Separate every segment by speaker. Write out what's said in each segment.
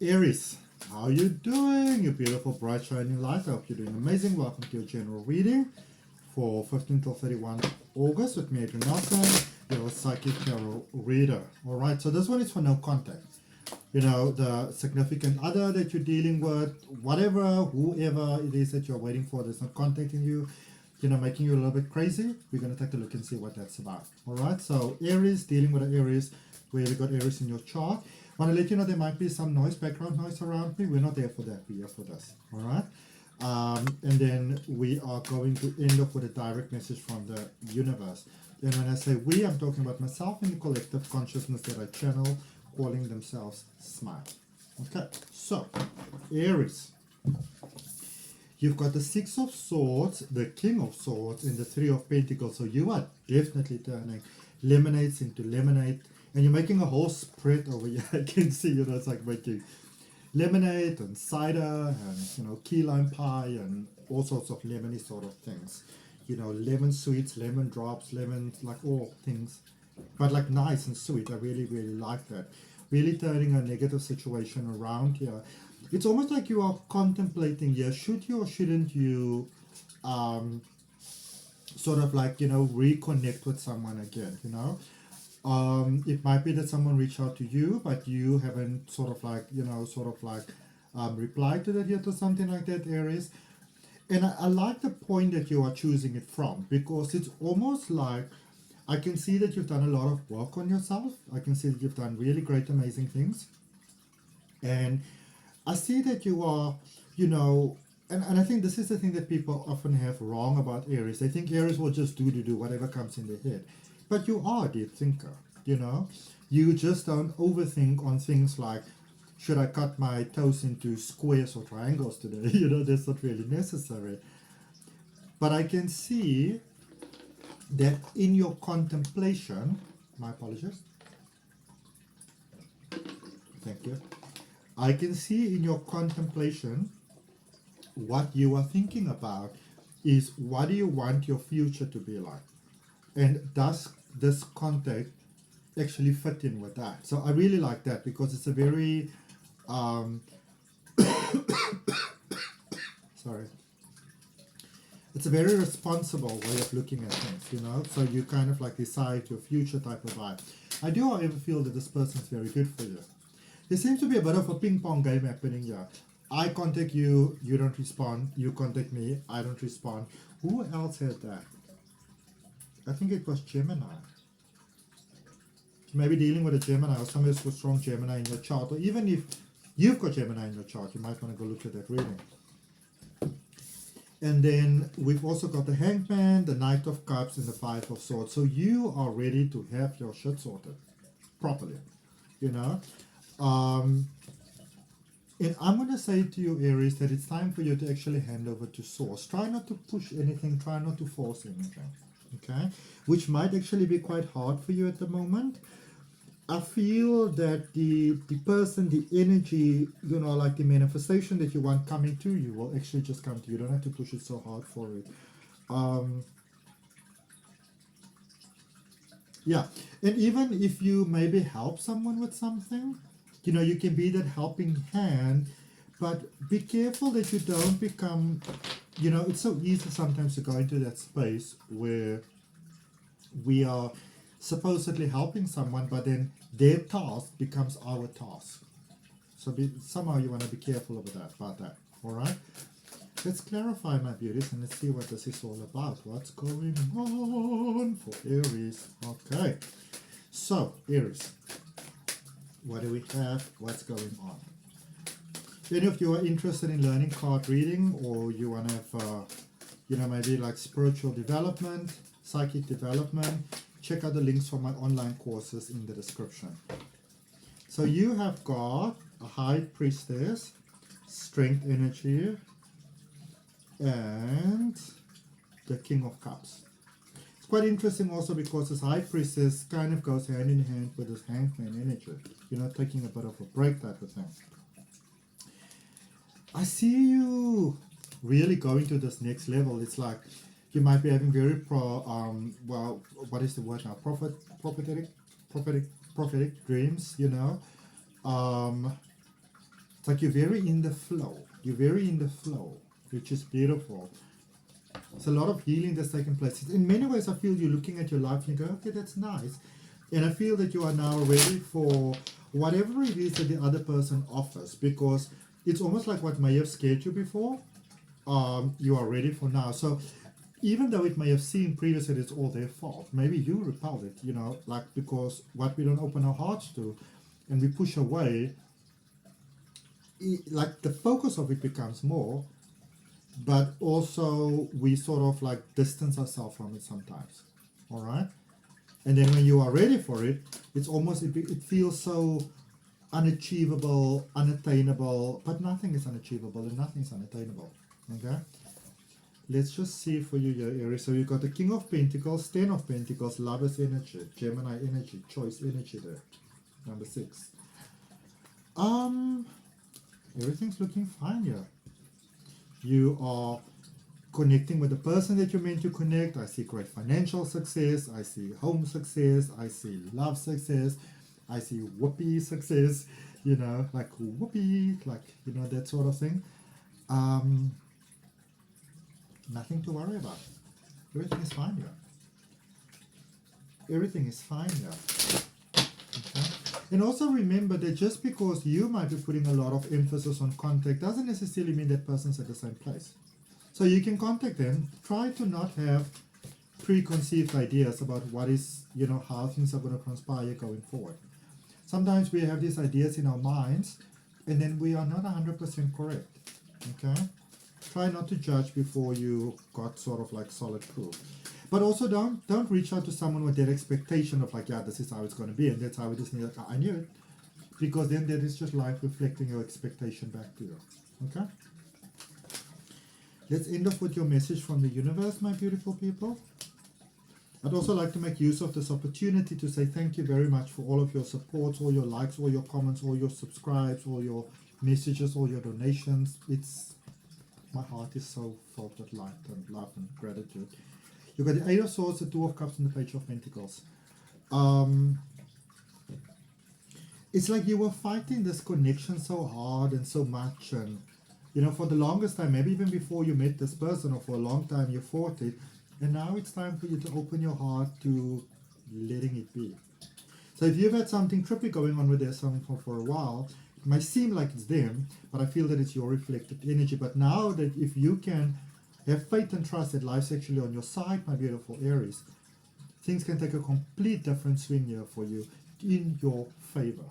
Speaker 1: Aries, how you doing? You beautiful, bright, shining light. I hope you're doing amazing. Welcome to your general reading for 15 till 31 August with me, Adrian Nelson, your psychic tarot reader. All right, so this one is for no contact. You know, the significant other that you're dealing with, whatever, whoever it is that you're waiting for that's not contacting you, you know, making you a little bit crazy. We're going to take a look and see what that's about. All right, so Aries, dealing with the Aries, where you got Aries in your chart. I want to let you know there might be some noise, background noise around me. We're not there for that. We're here for this. All right. And then we are going to end up with a direct message from the universe. And when I say we, I'm talking about myself and the collective consciousness that I channel, calling themselves Smile. Okay. So, Aries. You've got the Six of Swords, the King of Swords, and the Three of Pentacles. So you are definitely turning lemonades into lemonade. And you're making a whole spread over here. I can see, you know, it's like making lemonade and cider and, you know, key lime pie and all sorts of lemony sort of things. You know, lemon sweets, lemon drops, lemon, like all things. But like nice and sweet. I really, really like that. Really turning a negative situation around here. It's almost like you are contemplating here, should you or shouldn't you sort of like, you know, reconnect with someone again, you know? It might be that someone reached out to you, but you haven't sort of like, you know, replied to that yet or something like that, Aries. And I like the point that you are choosing it from, because it's almost like I can see that you've done a lot of work on yourself. I can see that you've done really great, amazing things. And I see that you are, you know, and I think this is the thing that people often have wrong about Aries. They think Aries will just do whatever comes in their head. But you are a deep thinker, you know. You just don't overthink on things like, should I cut my toes into squares or triangles today? You know, that's not really necessary. But I can see that in your contemplation, my apologies. Thank you. I can see in your contemplation what you are thinking about is, what do you want your future to be like? And does this contact actually fit in with that? So I really like that, because it's a very sorry, it's a very responsible way of looking at things, you know. So you kind of like decide your future type of vibe. I do, however, feel that this person is very good for you. There seems to be a bit of a ping pong game happening here. I contact you, you don't respond. You contact me, I don't respond. Who else had that? I think it was Gemini. Maybe dealing with a Gemini, or somebody who's got strong Gemini in your chart, or even if you've got Gemini in your chart, you might want to go look at that reading. And then we've also got the Hangman, the Knight of Cups, and the Five of Swords. So you are ready to have your shit sorted properly, you know. And I'm going to say to you, Aries, that it's time for you to actually hand over to Source. Try not to push anything, try not to force anything, okay? Which might actually be quite hard for you at the moment. I feel that the person, the energy, you know, like the manifestation that you want coming to you will actually just come to you. You don't have to push it so hard for it. Yeah, and even if you maybe help someone with something, you know, you can be that helping hand, but be careful that you don't become, you know, it's so easy sometimes to go into that space where we are supposedly helping someone, but then their task becomes our task. So somehow you want to be careful about that, all right? Let's clarify, my beauties, and let's see what this is all about. What's going on for Aries? Okay, so Aries, what do we have? What's going on? Any of you are interested in learning card reading, or you want to have, you know, maybe like spiritual development, psychic development, check out the links for my online courses in the description. So you have got a High Priestess, Strength Energy, and the King of Cups. It's quite interesting also because this High Priestess kind of goes hand in hand with this Hangman energy, you know, taking a bit of a break type of thing. I see you really going to this next level. It's like you might be having very well, what is the word now? Prophetic dreams, you know. It's like you're very in the flow. You're very in the flow, which is beautiful. It's a lot of healing that's taken place. In many ways, I feel you're looking at your life and you go, okay, that's nice. And I feel that you are now ready for whatever it is that the other person offers, because it's almost like what may have scared you before, you are ready for now. So even though it may have seemed previously it's all their fault, maybe you repelled it, you know, like, because what we don't open our hearts to and we push away, like the focus of it becomes more, but also we sort of like distance ourselves from it sometimes. All right. And then when you are ready for it, it's almost, it feels so unachievable, unattainable, but nothing is unachievable and nothing is unattainable. Okay. Let's just see for you your Aries. So you've got the King of Pentacles, 10 of Pentacles, Lover's energy, Gemini energy, Choice energy there. Number 6. Everything's looking fine here. You are connecting with the person that you're meant to connect. I see great financial success. I see home success. I see love success. I see whoopee success. You know, like whoopee, like, you know, that sort of thing. Nothing to worry about. Everything is fine here. Everything is fine here. Okay? And also remember that just because you might be putting a lot of emphasis on contact doesn't necessarily mean that person's at the same place. So you can contact them. Try to not have preconceived ideas about what is, you know, how things are going to transpire going forward. Sometimes we have these ideas in our minds and then we are not 100% correct. Okay? Try not to judge before you got sort of like solid proof. But also don't reach out to someone with that expectation of like, yeah, this is how it's going to be and that's how it is. Like, I knew it. Because then that is just life reflecting your expectation back to you. Okay? Let's end off with your message from the universe, my beautiful people. I'd also like to make use of this opportunity to say thank you very much for all of your supports, all your likes, all your comments, all your subscribes, all your messages, all your donations. My heart is so filled with light and love and gratitude. You've got the 8 of Swords, the 2 of Cups, and the Page of Pentacles. It's like you were fighting this connection so hard and so much, and you know, for the longest time, maybe even before you met this person, or for a long time you fought it, and now it's time for you to open your heart to letting it be. So if you've had something trippy going on with this someone for a while, it might seem like it's them, but I feel that it's your reflected energy. But now that if you can have faith and trust that life's actually on your side, my beautiful Aries, things can take a complete different swing here for you in your favor.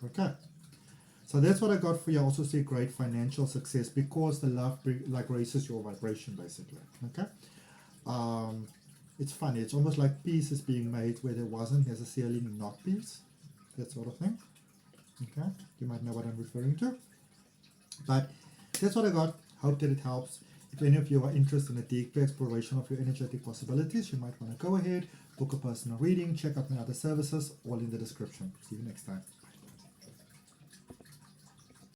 Speaker 1: Okay. So that's what I got for you. I also see great financial success because the love like raises your vibration basically. Okay. It's funny. It's almost like peace is being made where there wasn't necessarily not peace. That sort of thing. Okay. You might know what I'm referring to. But that's what I got. Hope that it helps. If any of you are interested in a deeper exploration of your energetic possibilities, you might want to go ahead, book a personal reading, check out my other services, all in the description. See you next time.